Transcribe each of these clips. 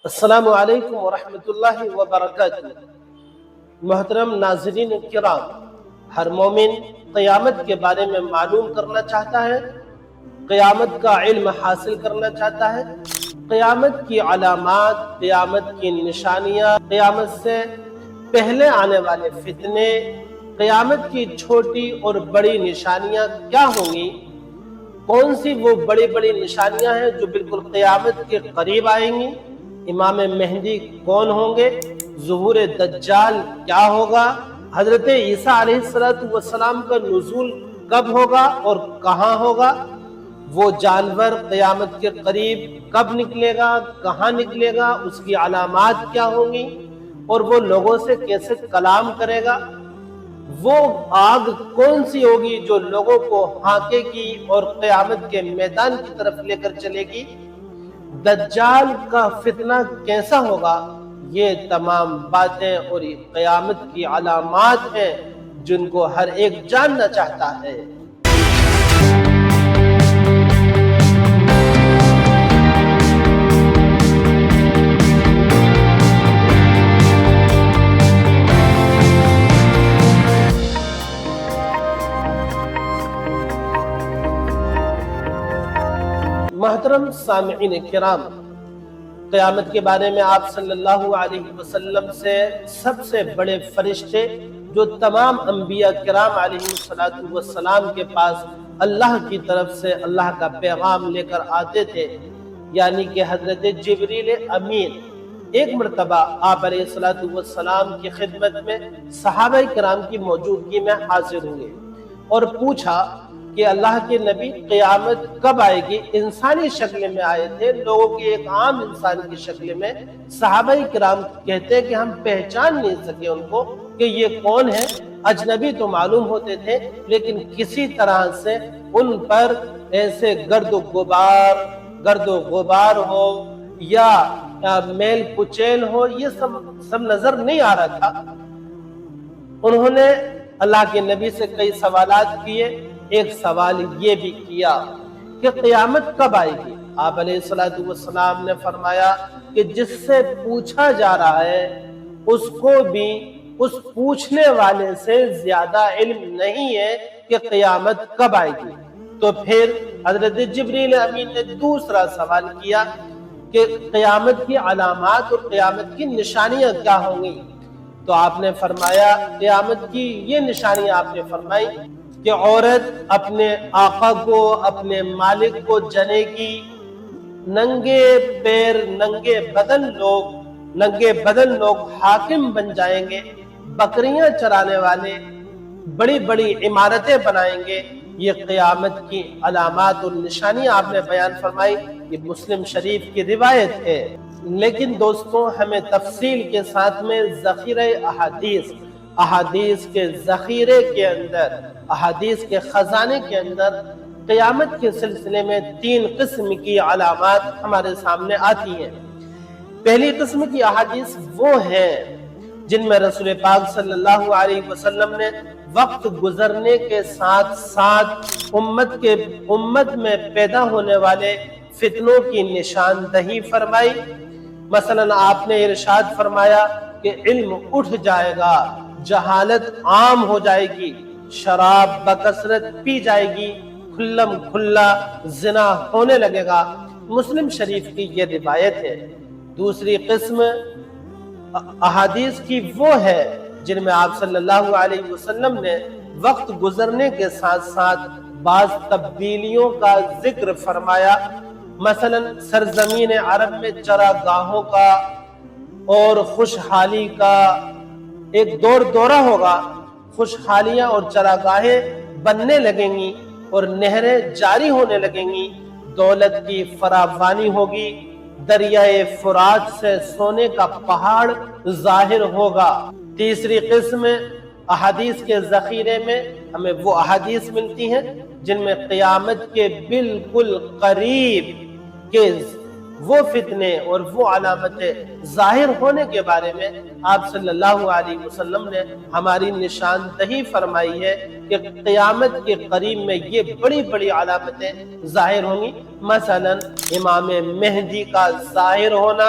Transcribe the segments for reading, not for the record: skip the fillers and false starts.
السلام علیکم ورحمۃ اللہ وبرکاتہ۔ محترم ناظرین کرام، ہر مومن قیامت کے بارے میں معلوم کرنا چاہتا ہے، قیامت کا علم حاصل کرنا چاہتا ہے، قیامت کی علامات، قیامت کی نشانیاں، قیامت سے پہلے آنے والے فتنے، قیامت کی چھوٹی اور بڑی نشانیاں کیا ہوں گی، کون سی وہ بڑی بڑی نشانیاں ہیں جو بالکل قیامت کے قریب آئیں گی، امام مہدی کون ہوں گے، ظہور دجال کیا ہوگا، حضرت عیسیٰ علیہ السلام کا نزول کب ہوگا اور کہاں ہوگا، وہ جانور قیامت کے قریب کب نکلے گا، کہاں نکلے گا، اس کی علامات کیا ہوں گی، اور وہ لوگوں سے کیسے کلام کرے گا، وہ آگ کون سی ہوگی جو لوگوں کو ہانکے گی اور قیامت کے میدان کی طرف لے کر چلے گی، دجال کا فتنہ کیسا ہوگا، یہ تمام باتیں اور قیامت کی علامات ہیں جن کو ہر ایک جاننا چاہتا ہے۔ محترم سامعین کرام، قیامت کے بارے میں آپ صلی اللہ علیہ وسلم سے سب سے بڑے فرشتے جو تمام انبیاء کرام علیہ السلام کے پاس اللہ کی طرف سے اللہ کا پیغام لے کر آتے تھے، یعنی کہ حضرت جبریل امین، ایک مرتبہ آپ علیہ السلام کی خدمت میں صحابہ کرام کی موجودگی میں حاضر ہوئے اور پوچھا کہ اللہ کے نبی قیامت کب آئے گی۔ انسانی شکل میں آئے تھے، لوگوں کی ایک عام انسان کی شکل میں۔ صحابہ کرام کہتے ہیں کہ ہم پہچان نہیں سکے ان کو کہ یہ کون ہے، اجنبی تو معلوم ہوتے تھے لیکن کسی طرح سے ان پر ایسے گرد و غبار ہو یا میل کچیل ہو، یہ سب نظر نہیں آ رہا تھا۔ انہوں نے اللہ کے نبی سے کئی سوالات کیے، ایک سوال یہ بھی کیا کہ قیامت کب آئے گی۔ آپ علیہ السلام نے فرمایا کہ جس سے پوچھا جا رہا ہے اس کو بھی اس پوچھنے والے سے زیادہ علم نہیں ہے کہ قیامت کب آئے گی۔ تو پھر حضرت جبریل امین نے دوسرا سوال کیا کہ قیامت کی علامات اور قیامت کی نشانیاں کیا ہوں گی۔ تو آپ نے فرمایا، قیامت کی یہ نشانیاں آپ نے فرمائی کہ عورت اپنے آقا کو، اپنے مالک کو جنے گی، ننگے پیر ننگے بدن لوگ حاکم بن جائیں گے، بکریاں چرانے والے بڑی بڑی عمارتیں بنائیں گے۔ یہ قیامت کی علامات اور نشانیاں آپ نے بیان فرمائی، یہ مسلم شریف کی روایت ہے۔ لیکن دوستوں، ہمیں تفصیل کے ساتھ میں ذخیرہ احادیث کے ذخیرے کے اندر، احادیث کے خزانے کے اندر قیامت کے سلسلے میں 3 قسم کی علامات ہمارے سامنے آتی ہیں۔ پہلی قسم کی احادیث وہ ہیں جن میں رسول پاک صلی اللہ علیہ وسلم نے وقت گزرنے کے ساتھ ساتھ امت میں پیدا ہونے والے فتنوں کی نشاندہی فرمائی۔ مثلا آپ نے ارشاد فرمایا کہ علم اٹھ جائے گا، جہالت عام ہو جائے گی، شراب بکثرت پی جائے گی، کھلم کھلا زنا ہونے لگے گا۔ مسلم شریف کی یہ روایت ہے۔ دوسری قسم احادیث کی وہ ہے جن میں آپ صلی اللہ علیہ وسلم نے وقت گزرنے کے ساتھ ساتھ بعض تبدیلیوں کا ذکر فرمایا۔ مثلا سرزمین عرب میں چراگاہوں کا اور خوشحالی کا ایک دورہ ہوگا، خوشحالیاں اور چراگاہیں بننے لگیں گی اور نہریں جاری ہونے لگیں گی، دولت کی فراوانی ہوگی، دریائے فرات سے سونے کا پہاڑ ظاہر ہوگا۔ تیسری قسم احادیث کے ذخیرے میں ہمیں وہ احادیث ملتی ہیں جن میں قیامت کے بالکل قریب کے وہ فتنے اور وہ علامتیں ظاہر ہونے کے بارے میں آپ صلی اللہ علیہ وسلم نے ہماری نشاندہی فرمائی ہے کہ قیامت کے قریب میں یہ بڑی بڑی علامتیں ظاہر ہوں گی۔ مثلا امام مہدی کا ظاہر ہونا،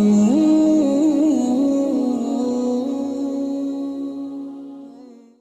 Mm-hmm.